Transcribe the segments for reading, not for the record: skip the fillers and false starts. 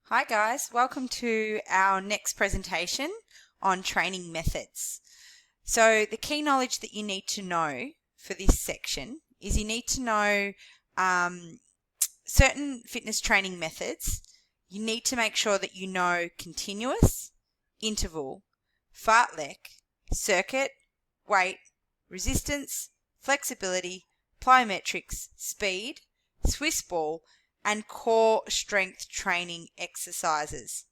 Hi guys, welcome to our next presentation on training methods. So the key knowledge that you need to know for this section is you need to know certain fitness training methods. You need to make sure that you know continuous, interval, fartlek, circuit, weight, resistance, flexibility, plyometrics, speed, Swiss ball, and core strength training exercises.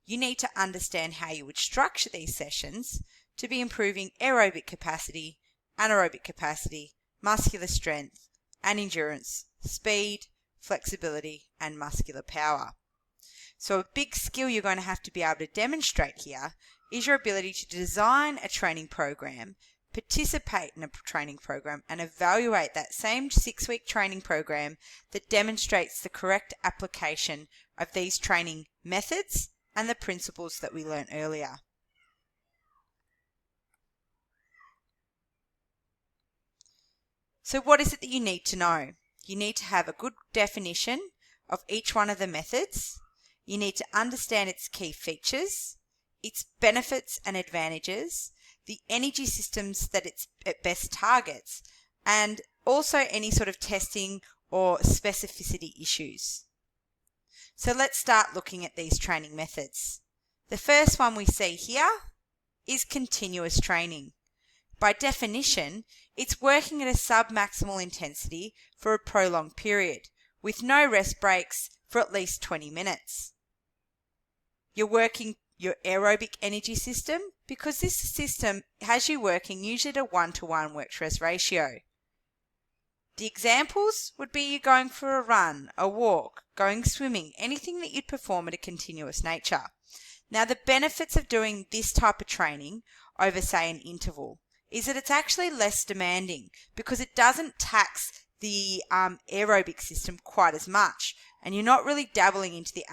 You need to understand how you would structure these sessions to be improving aerobic capacity, anaerobic capacity, muscular strength and endurance, speed, flexibility and muscular power. So a big skill you're going to have to be able to demonstrate here is your ability to design a training program, participate in a training program, and evaluate that same 6-week training program that demonstrates the correct application of these training methods and the principles that we learned earlier. So what is it that you need to know? You need to have a good definition of each one of the methods. You need to understand its key features, its benefits and advantages, the energy systems that it best targets, and also any sort of testing or specificity issues. So let's start looking at these training methods. The first one we see here is continuous training. By definition, it's working at a sub-maximal intensity for a prolonged period, with no rest breaks for at least 20 minutes. You're working your aerobic energy system because this system has you working usually at a 1-to-1 work-to-rest ratio. The examples would be you going for a run, a walk, going swimming, anything that you'd perform at a continuous nature. Now, the benefits of doing this type of training over, say, an interval is that it's actually less demanding because it doesn't tax the aerobic system quite as much, and you're not really dabbling into the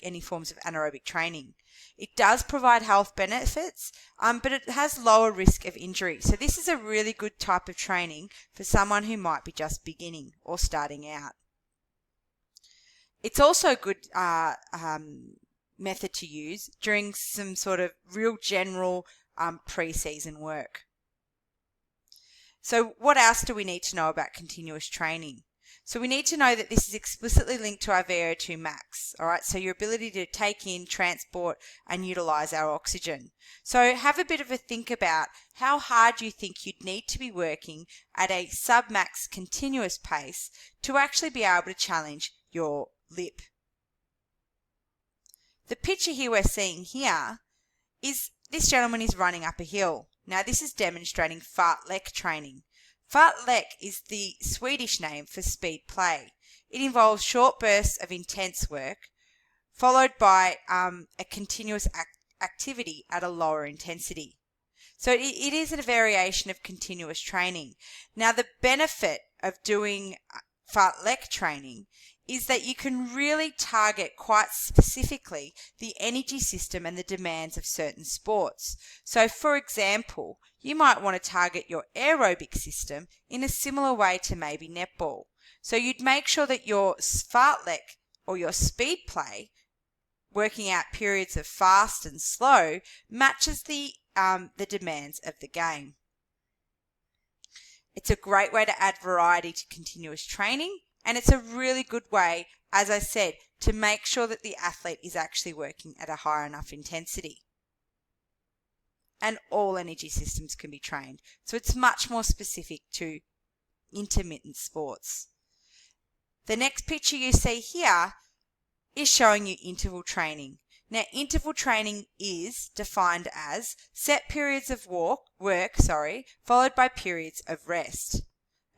any forms of anaerobic training. It does provide health benefits, but it has lower risk of injury. So this is a really good type of training for someone who might be just beginning or starting out. It's also a good method to use during some sort of real general pre-season work. So what else do we need to know about continuous training? So we need to know that this is explicitly linked to our VO2 max, all right? So your ability to take in, transport, and utilize our oxygen. So have a bit of a think about how hard you think you'd need to be working at a sub-max continuous pace to actually be able to challenge your lip. The picture here we're seeing here is this gentleman is running up a hill. Now this is demonstrating fartlek training. Fartlek is the Swedish name for speed play. It involves short bursts of intense work followed by a continuous activity at a lower intensity. So it is a variation of continuous training. Now the benefit of doing fartlek training is that you can really target quite specifically the energy system and the demands of certain sports. So for example, you might want to target your aerobic system in a similar way to maybe netball. So you'd make sure that your fartlek or your speed play, working out periods of fast and slow, matches the demands of the game. It's a great way to add variety to continuous training, and it's a really good way, as I said, to make sure that the athlete is actually working at a high enough intensity. And all energy systems can be trained. So it's much more specific to intermittent sports. The next picture you see here is showing you interval training. Now, interval training is defined as set periods of work, followed by periods of rest.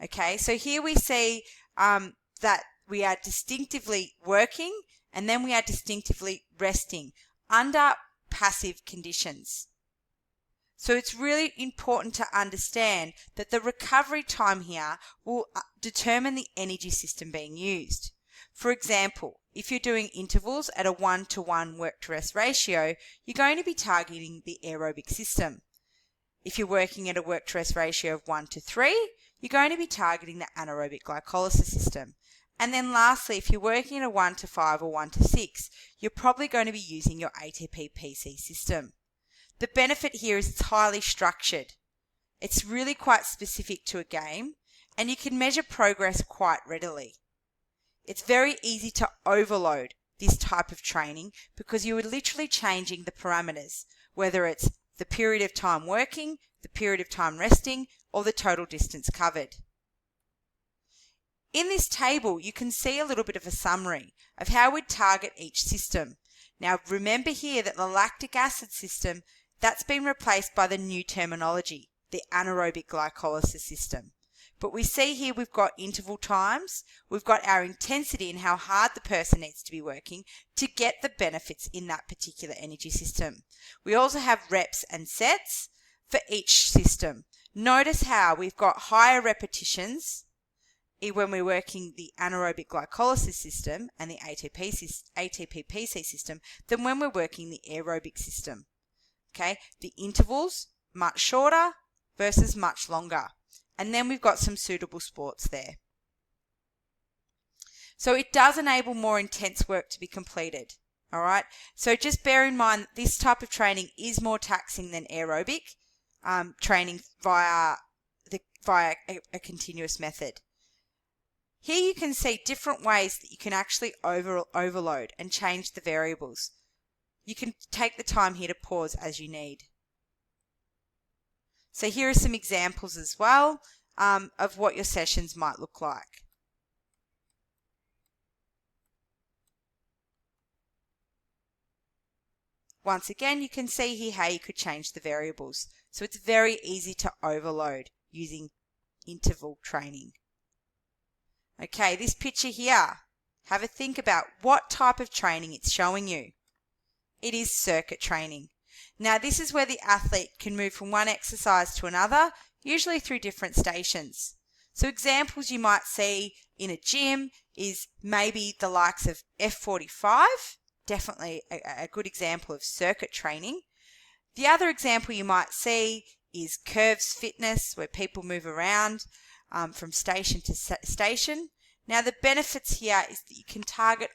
Okay, so here we see that we are distinctively working and then we are distinctively resting under passive conditions. So it's really important to understand that the recovery time here will determine the energy system being used. For example, if you're doing intervals at a 1-to-1 work-to-rest ratio, you're going to be targeting the aerobic system. If you're working at a work-to-rest ratio of 1-to-3, you're going to be targeting the anaerobic glycolysis system. And then lastly, if you're working in a 1 to 5 or 1 to 6, you're probably going to be using your ATP PC system. The benefit here is it's highly structured. It's really quite specific to a game, and you can measure progress quite readily. It's very easy to overload this type of training because you are literally changing the parameters, whether it's the period of time working, the period of time resting, or the total distance covered. In this table, you can see a little bit of a summary of how we'd target each system. Now, remember here that the lactic acid system, that's been replaced by the new terminology, the anaerobic glycolysis system. But we see here we've got interval times, we've got our intensity and how hard the person needs to be working to get the benefits in that particular energy system. We also have reps and sets for each system. Notice how we've got higher repetitions when we're working the anaerobic glycolysis system and the ATP-PC system than when we're working the aerobic system. Okay, the intervals much shorter versus much longer. And then we've got some suitable sports there. So it does enable more intense work to be completed. All right. So just bear in mind that this type of training is more taxing than aerobic training via a continuous method. Here you can see different ways that you can actually overload and change the variables. You can take the time here to pause as you need. So here are some examples as well of what your sessions might look like. Once again, you can see here how you could change the variables. So it's very easy to overload using interval training. Okay, this picture here, have a think about what type of training it's showing you. It is circuit training. Now this is where the athlete can move from one exercise to another, usually through different stations. So examples you might see in a gym is maybe the likes of F45, definitely a good example of circuit training. The other example you might see is Curves Fitness, where people move around from station to station. Now the benefits here is that you can target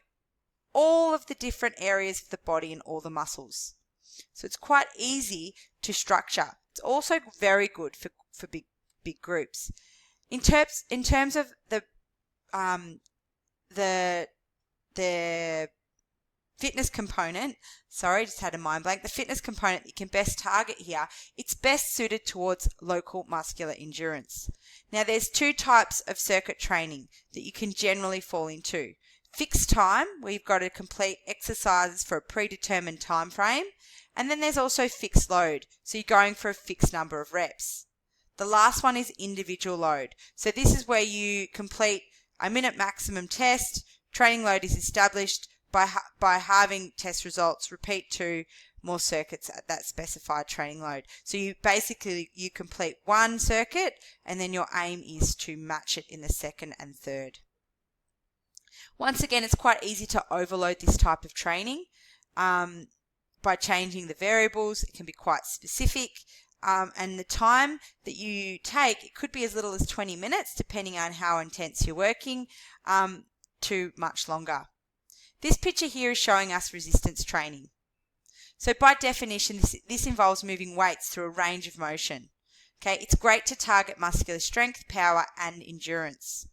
all of the different areas of the body and all the muscles. So it's quite easy to structure. It's also very good for big groups. In terms of the fitness component, sorry, just had a mind blank. The fitness component that you can best target here, it's best suited towards local muscular endurance. Now there's two types of circuit training that you can generally fall into. Fixed time, where you've got to complete exercises for a predetermined time frame, and then there's also fixed load, so you're going for a fixed number of reps. The last one is individual load. So this is where you complete a minute maximum test, training load is established by halving test results, repeat 2 more circuits at that specified training load. So you complete one circuit and then your aim is to match it in the second and third. Once again, it's quite easy to overload this type of training by changing the variables. It can be quite specific. And the time that you take, it could be as little as 20 minutes, depending on how intense you're working, to much longer. This picture here is showing us resistance training. So by definition, this involves moving weights through a range of motion. Okay, it's great to target muscular strength, power, and endurance.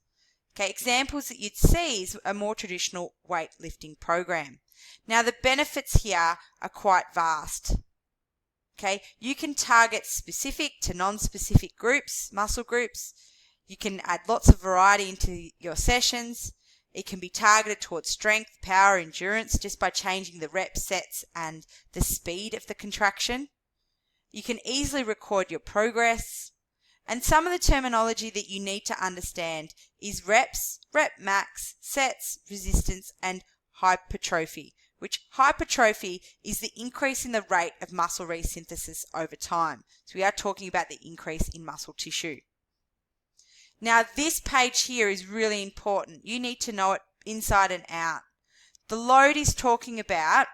Okay, examples that you'd see is a more traditional weightlifting program. Now the benefits here are quite vast. Okay, you can target specific to non-specific groups, muscle groups. You can add lots of variety into your sessions. It can be targeted towards strength, power, endurance just by changing the rep sets and the speed of the contraction. You can easily record your progress. And some of the terminology that you need to understand is reps, rep max, sets, resistance, and hypertrophy, which hypertrophy is the increase in the rate of muscle resynthesis over time. So we are talking about the increase in muscle tissue. Now this page here is really important. You need to know it inside and out. The load is talking about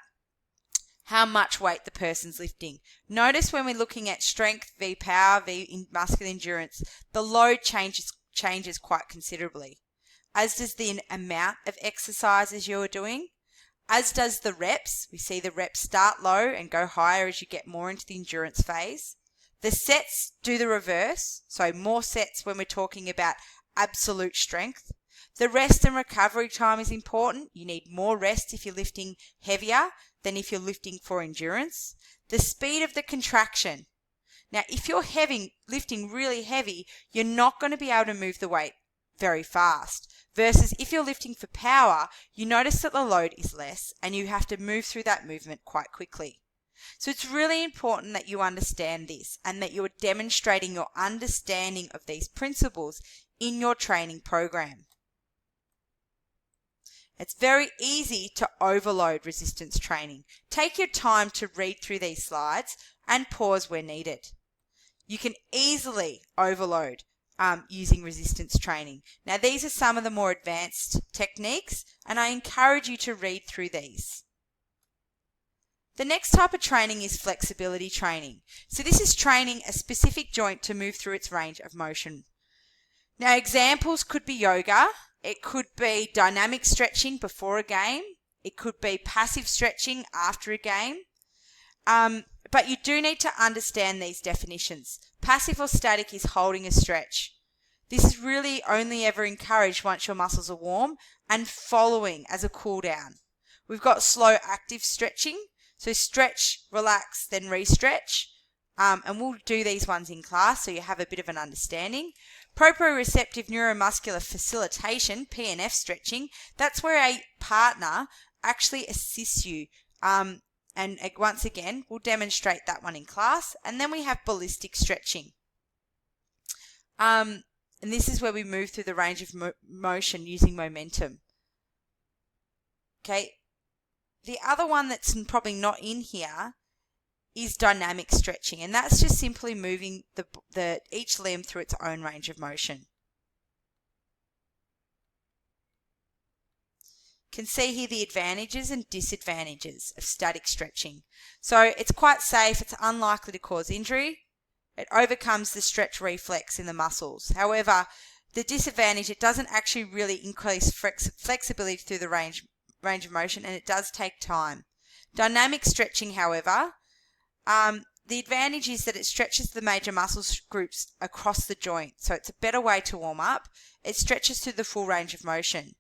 how much weight the person's lifting. Notice when we're looking at strength v power v muscular endurance, the load changes quite considerably. as does the amount of exercises you're doing, as does the reps. We see the reps start low and go higher as you get more into the endurance phase. The sets do the reverse, so more sets when we're talking about absolute strength. The rest and recovery time is important. You need more rest if you're lifting heavier than if you're lifting for endurance. The speed of the contraction. Now, if you're lifting really heavy, you're not going to be able to move the weight very fast. Versus if you're lifting for power, you notice that the load is less and you have to move through that movement quite quickly. So it's really important that you understand this and that you're demonstrating your understanding of these principles in your training program. It's very easy to overload resistance training. Take your time to read through these slides and pause where needed. You can easily overload using resistance training. Now, these are some of the more advanced techniques, and I encourage you to read through these. The next type of training is flexibility training. So this is training a specific joint to move through its range of motion. Now, examples could be yoga. It could be dynamic stretching before a game. It could be passive stretching after a game. But you do need to understand these definitions. Passive or static is holding a stretch. This is really only ever encouraged once your muscles are warm and following as a cool down. We've got slow active stretching. So stretch, relax, then re-stretch. And we'll do these ones in class so you have a bit of an understanding. Proprioceptive neuromuscular facilitation, PNF stretching, that's where a partner actually assists you. And once again, we'll demonstrate that one in class. And then we have ballistic stretching. And this is where we move through the range of motion using momentum. Okay. The other one that's probably not in here is dynamic stretching, and that's just simply moving each limb through its own range of motion. You can see here the advantages and disadvantages of static stretching. So it's quite safe, it's unlikely to cause injury, it overcomes the stretch reflex in the muscles. However, the disadvantage, it doesn't actually really increase flexibility through the range of motion, and it does take time. Dynamic stretching, however, the advantage is that it stretches the major muscle groups across the joint, so it's a better way to warm up. It stretches through the full range of motion.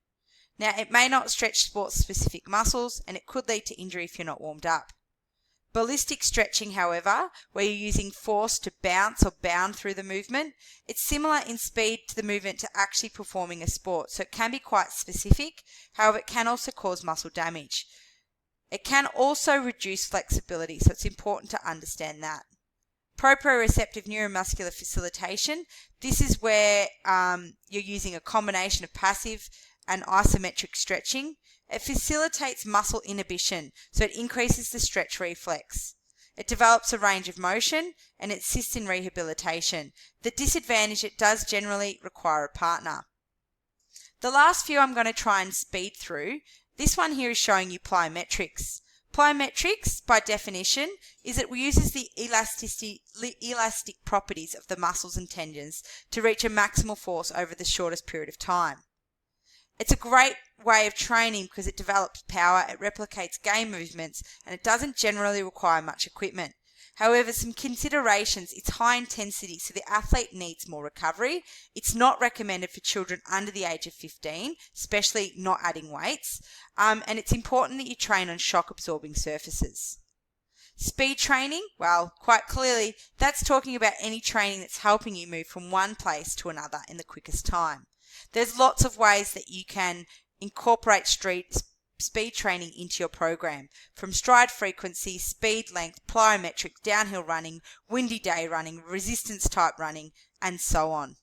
Now, it may not stretch sport-specific muscles, and it could lead to injury if you're not warmed up. Ballistic stretching, however, where you're using force to bounce or bound through the movement, it's similar in speed to the movement to actually performing a sport, so it can be quite specific. However, it can also cause muscle damage. It can also reduce flexibility, so it's important to understand that. Proprioceptive neuromuscular facilitation, this is where you're using a combination of passive and isometric stretching. It facilitates muscle inhibition, so it increases the stretch reflex. It develops a range of motion and it assists in rehabilitation. The disadvantage, it does generally require a partner. The last few I'm going to try and speed through. This one here is showing you plyometrics. Plyometrics, by definition, is it uses the elastic properties of the muscles and tendons to reach a maximal force over the shortest period of time. It's a great way of training because it develops power, it replicates game movements, and it doesn't generally require much equipment. However, some considerations, it's high intensity, so the athlete needs more recovery. It's not recommended for children under the age of 15, especially not adding weights. And it's important that you train on shock-absorbing surfaces. Speed training, well, quite clearly, that's talking about any training that's helping you move from one place to another in the quickest time. There's lots of ways that you can incorporate speed training into your program, from stride frequency, speed length, plyometric, downhill running, windy day running, resistance type running, and so on.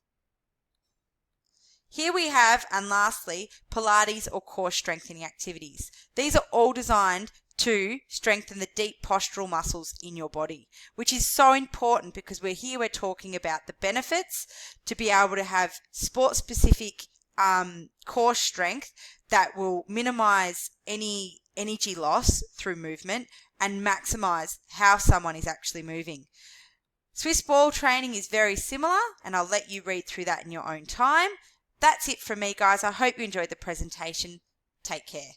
Here we have, and lastly, Pilates or core strengthening activities. These are all designed to strengthen the deep postural muscles in your body, which is so important because we're talking about the benefits to be able to have sport-specific core strength that will minimize any energy loss through movement and maximize how someone is actually moving. Swiss ball training is very similar, and I'll let you read through that in your own time. That's it from me, guys. I hope you enjoyed the presentation. Take care.